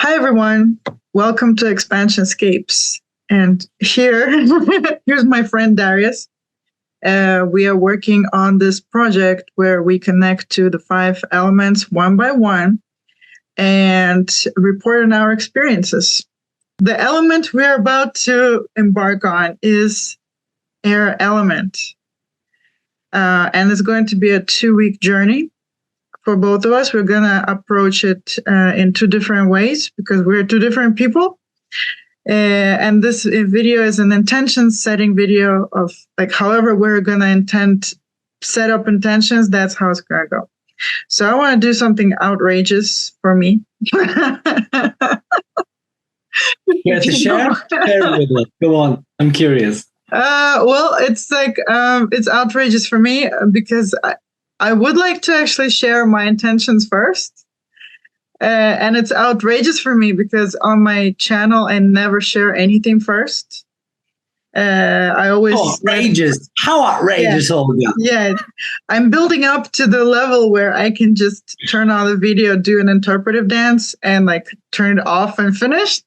Hi, everyone. Welcome to Expansion Scapes. And here's my friend Dariusz. We are working on this project where we connect to the 5 elements one by one and report on our experiences. The element we're about to embark on is air element. And it's going to be a 2-week journey. For both of us, we're going to approach it in 2 different ways because we're 2 different people. And this video is an intention setting video of like however we're going to set up intentions. That's how it's going to go. So I want to do something outrageous for me. You have to share with us. Go on. I'm curious. Well, it's like it's outrageous for me because I would like to actually share my intentions first. And it's outrageous for me because on my channel, I never share anything first. I always... outrageous. How outrageous, Olga? Yeah, I'm building up to the level where I can just turn on the video, do an interpretive dance, and like turn it off and finish.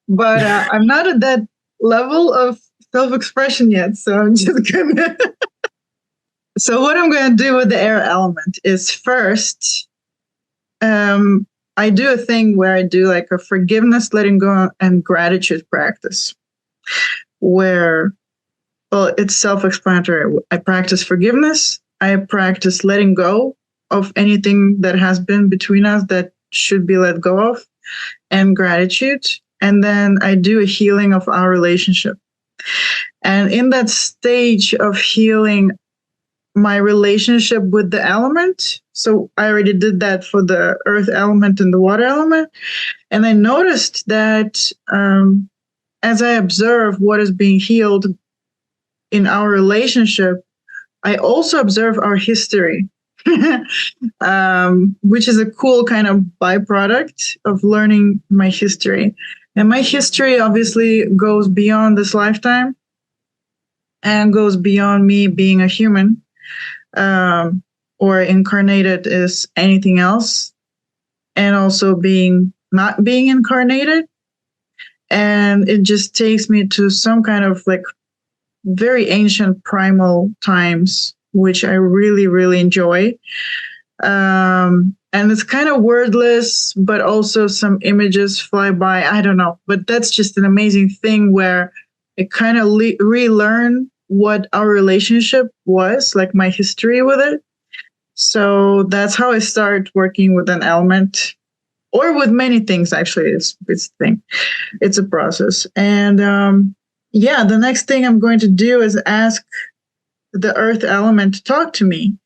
But I'm not at that level of self-expression yet, so I'm just gonna... So what I'm going to do with the air element is first, I do a thing where I do like a forgiveness, letting go, and gratitude practice where, well, it's self-explanatory. I practice forgiveness. I practice letting go of anything that has been between us that should be let go of, and gratitude. And then I do a healing of our relationship. And in that stage of healing my relationship with the element. So I already did that for the earth element and the water element. And I noticed that as I observe what is being healed in our relationship, I also observe our history, which is a cool kind of byproduct of learning my history. And my history obviously goes beyond this lifetime and goes beyond me being a human. Or incarnated is anything else, and also not being incarnated. And it just takes me to some kind of like very ancient primal times, which I really, really enjoy. And it's kind of wordless, but also some images fly by. I don't know, but that's just an amazing thing where I kind of relearn what our relationship was, like my history with it. So that's how I start working with an element, or with many things, actually. It's a thing. It's a process. And the next thing I'm going to do is ask the earth element to talk to me.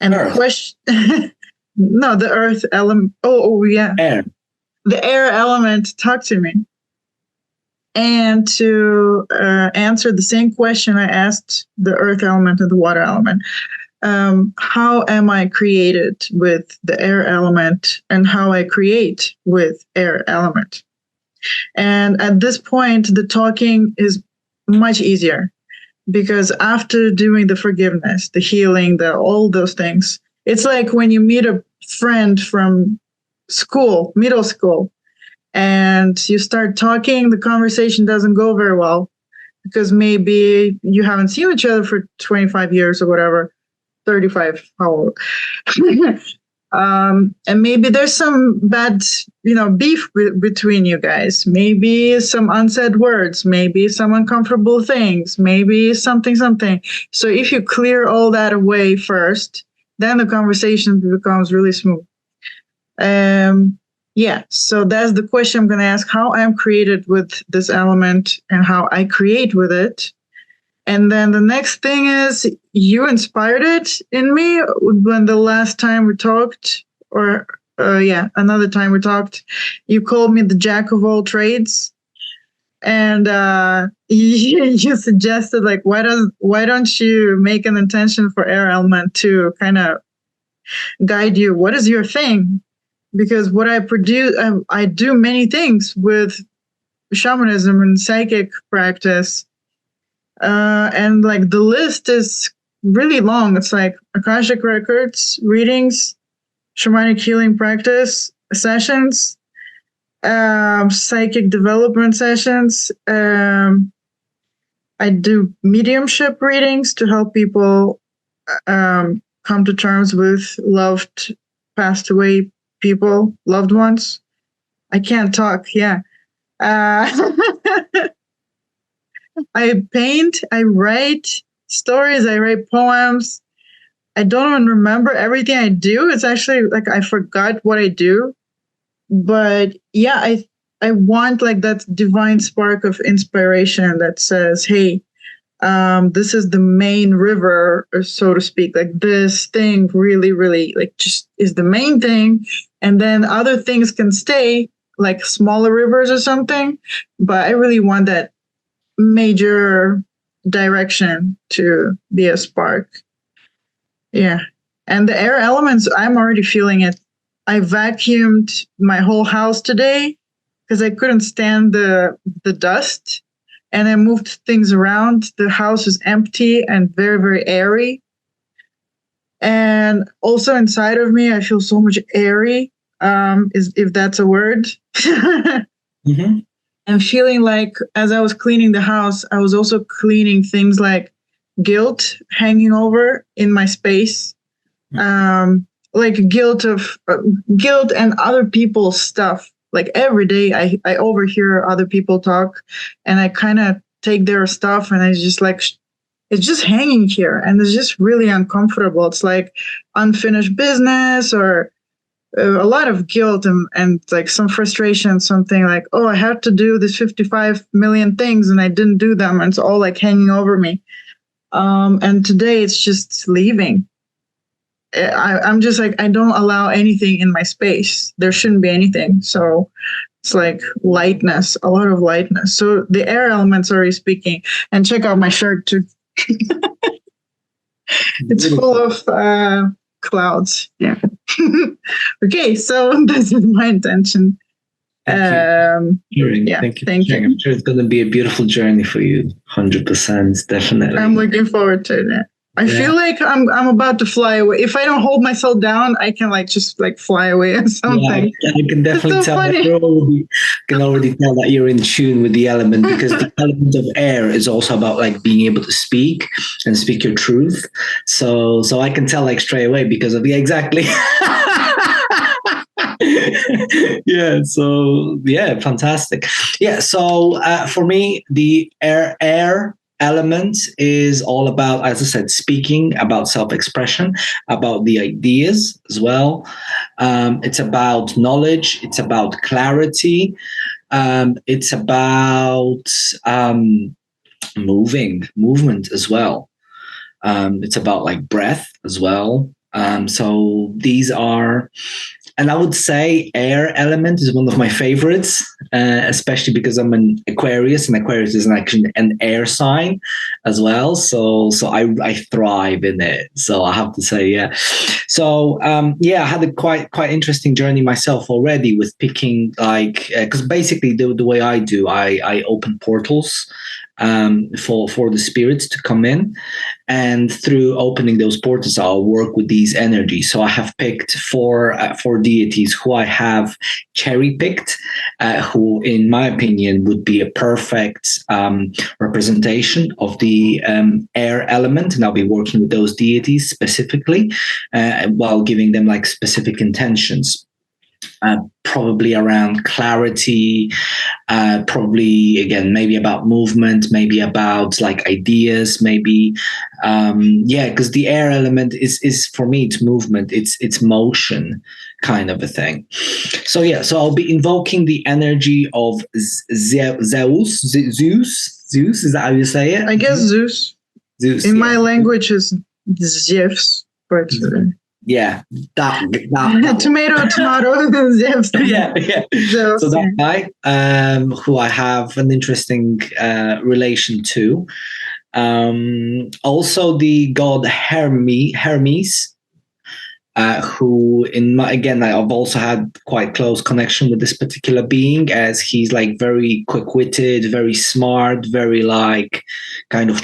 And the question... No, the earth element... Air. The air element to talk to me. And to answer the same question I asked the earth element and the water element. How am I created with the air element, and how I create with air element? And at this point, the talking is much easier because after doing the forgiveness, the healing, all those things, it's like when you meet a friend from school, middle school, and you start talking, the conversation doesn't go very well because maybe you haven't seen each other for 25 years or whatever, 35, how old? And maybe there's some bad, beef between you guys. Maybe some unsaid words, maybe some uncomfortable things, maybe something. So if you clear all that away first, then the conversation becomes really smooth. So that's the question I'm going to ask: how I'm created with this element and how I create with it. And then the next thing is, you inspired it in me when the last time we talked, or another time we talked, you called me the jack of all trades. And you suggested, like, why don't you make an intention for air element to kind of guide you? What is your thing? Because what I produce, I do many things with shamanism and psychic practice. And like the list is really long. It's like Akashic records, readings, shamanic healing practice, sessions, Psychic development sessions. I do mediumship readings to help people come to terms with loved, passed away people, loved ones. I can't talk. Yeah. I paint. I write stories. I write poems. I don't even remember everything I do. It's actually like I forgot what I do. But yeah, I want like that divine spark of inspiration that says, hey, this is the main river, or so to speak. Like this thing really, really like just is the main thing. And then other things can stay like smaller rivers or something. But I really want that major direction to be a spark. Yeah. And the air elements, I'm already feeling it. I vacuumed my whole house today because I couldn't stand the dust, and I moved things around. The house is empty and very, very airy. And also inside of me, I feel so much airy, if that's a word. Mm-hmm. I'm feeling like as I was cleaning the house, I was also cleaning things like guilt hanging over in my space. Like guilt and other people's stuff. Like every day I overhear other people talk, and I kind of take their stuff, and it's just like, it's just hanging here, and it's just really uncomfortable. It's like unfinished business, or a lot of guilt, and like some frustration, something like, oh, I have to do this 55 million things and I didn't do them, and it's all like hanging over me. And today it's just leaving. I'm just like, I don't allow anything in my space. There shouldn't be anything. So it's like lightness, a lot of lightness. So the air elements are speaking. And check out my shirt too. It's full of clouds. Yeah. Okay, so this is my intention. Thank you. Yeah, Thank you. thank you. I'm sure it's going to be a beautiful journey for you. 100%, definitely. I'm looking forward to it. I feel like I'm about to fly away. If I don't hold myself down, I can like just like fly away or something. Yeah, I can definitely so tell that can already tell that you're in tune with the element, because the element of air is also about like being able to speak and speak your truth. So I can tell like straight away because of exactly. Yeah. So yeah, fantastic. Yeah. So for me, the air element is all about, as I said, speaking, about self-expression, about the ideas as well. It's about knowledge. It's about clarity. It's about movement as well. It's about like breath as well. So these are, and I would say air element is one of my favorites, especially because I'm an Aquarius, and Aquarius is actually an air sign as well. So I thrive in it. So I have to say, yeah. So yeah, I had a quite interesting journey myself already with picking like, because basically the way I do, I open portals for the spirits to come in, and through opening those portals, I'll work with these energies. So I have picked four deities who I have cherry picked, who, in my opinion, would be a perfect representation of the air element, and I'll be working with those deities specifically, while giving them like specific intentions. Probably around clarity, probably again maybe about movement, maybe about like ideas, maybe yeah, because the air element is for me, it's movement, it's motion kind of a thing. So yeah, so I'll be invoking the energy of Zeus. Is that how you say it? I guess Zeus. In my language is Zeus, but yeah, that tomato. Zeus. Yeah. Zeus, so that guy, who I have an interesting relation to. Also the god Hermes, who I've also had quite close connection with this particular being, as he's like very quick-witted, very smart, very like kind of.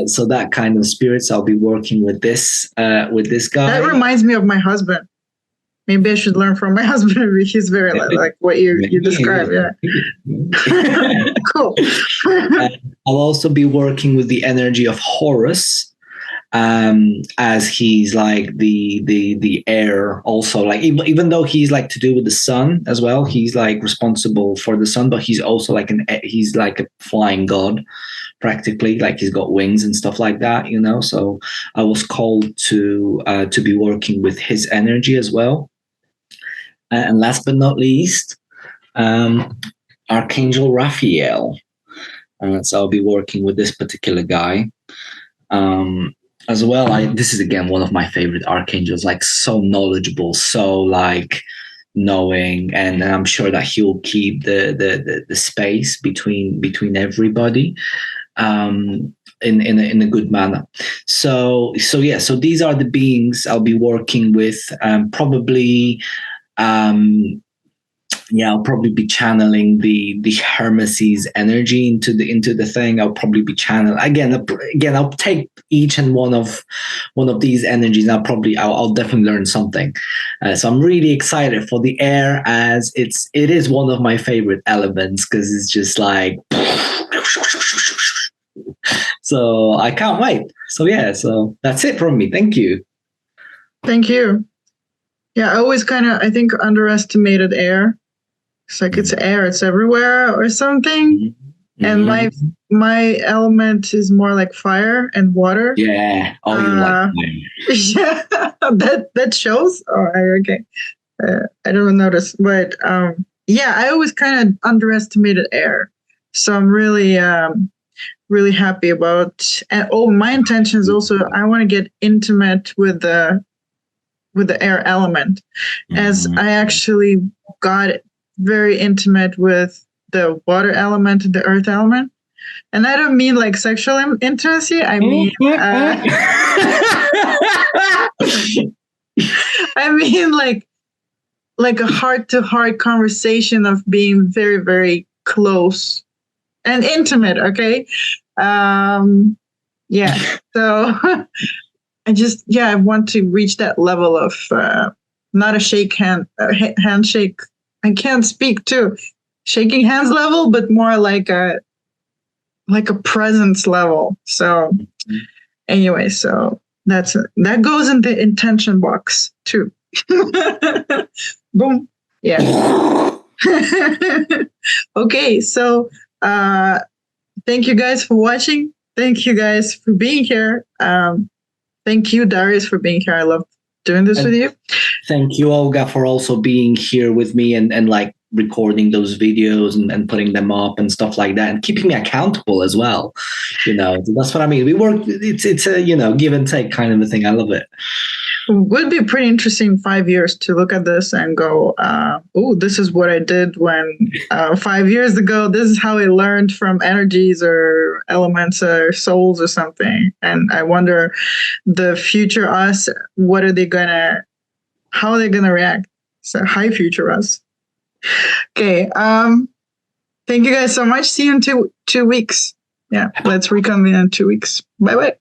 So that kind of spirits, I'll be working with this guy. That reminds me of my husband. Maybe I should learn from my husband. He's very like what you described. Yeah. Cool. I'll also be working with the energy of Horus, as he's like the air also, like even though he's like to do with the sun as well, he's like responsible for the sun, but he's also like he's like a flying god practically, like he's got wings and stuff like that, you know. So I was called to be working with his energy as well. And last but not least, Archangel Raphael. So I'll be working with this particular guy as well. This is again one of my favorite archangels, like so knowledgeable, so like knowing, and I'm sure that he'll keep the space between everybody in a good manner. So yeah, so these are the beings I'll be working with. Probably I'll probably be channeling the Hermeses energy into the thing. I'll probably be channeling again. I'll take each and one of these energies. And I'll definitely learn something. So I'm really excited for the air, as it is one of my favorite elements, because it's just like. So I can't wait. So yeah, so that's it from me. Thank you. Thank you. Yeah, I always I think underestimated air. It's like it's air, it's everywhere or something. Mm-hmm. And my element is more like fire and water. Yeah. Oh, you like fire. Yeah, that shows. Oh, okay. I don't notice, but yeah, I always kind of underestimated air. So I'm really really happy about. And my intention is also I want to get intimate with the air element, as I actually got very intimate with the water element and the earth element. And I don't mean like sexual intimacy. I mean, I mean like a heart-to-heart conversation of being very, very close and intimate. Okay. Yeah. So I want to reach that level of not a handshake. I can't speak to shaking hands level, but more like a presence level. So anyway, so that goes in the intention box too. Boom. Yeah. Okay. So thank you guys for watching. Thank you guys for being here. Thank you, Dariusz, for being here. I love doing this with you. Thank you, Olga, for also being here with me and like recording those videos and putting them up and stuff like that, and keeping me accountable as well. You know, that's what I mean. We work. It's a give and take kind of a thing. I love it. It would be pretty interesting 5 years to look at this and go, oh, this is what I did when 5 years ago. This is how I learned from energies or elements or souls or something. And I wonder the future us, how are they gonna react? So high future us. Okay. Thank you guys so much. See you in two weeks. Yeah, let's reconvene in 2 weeks. Bye-bye.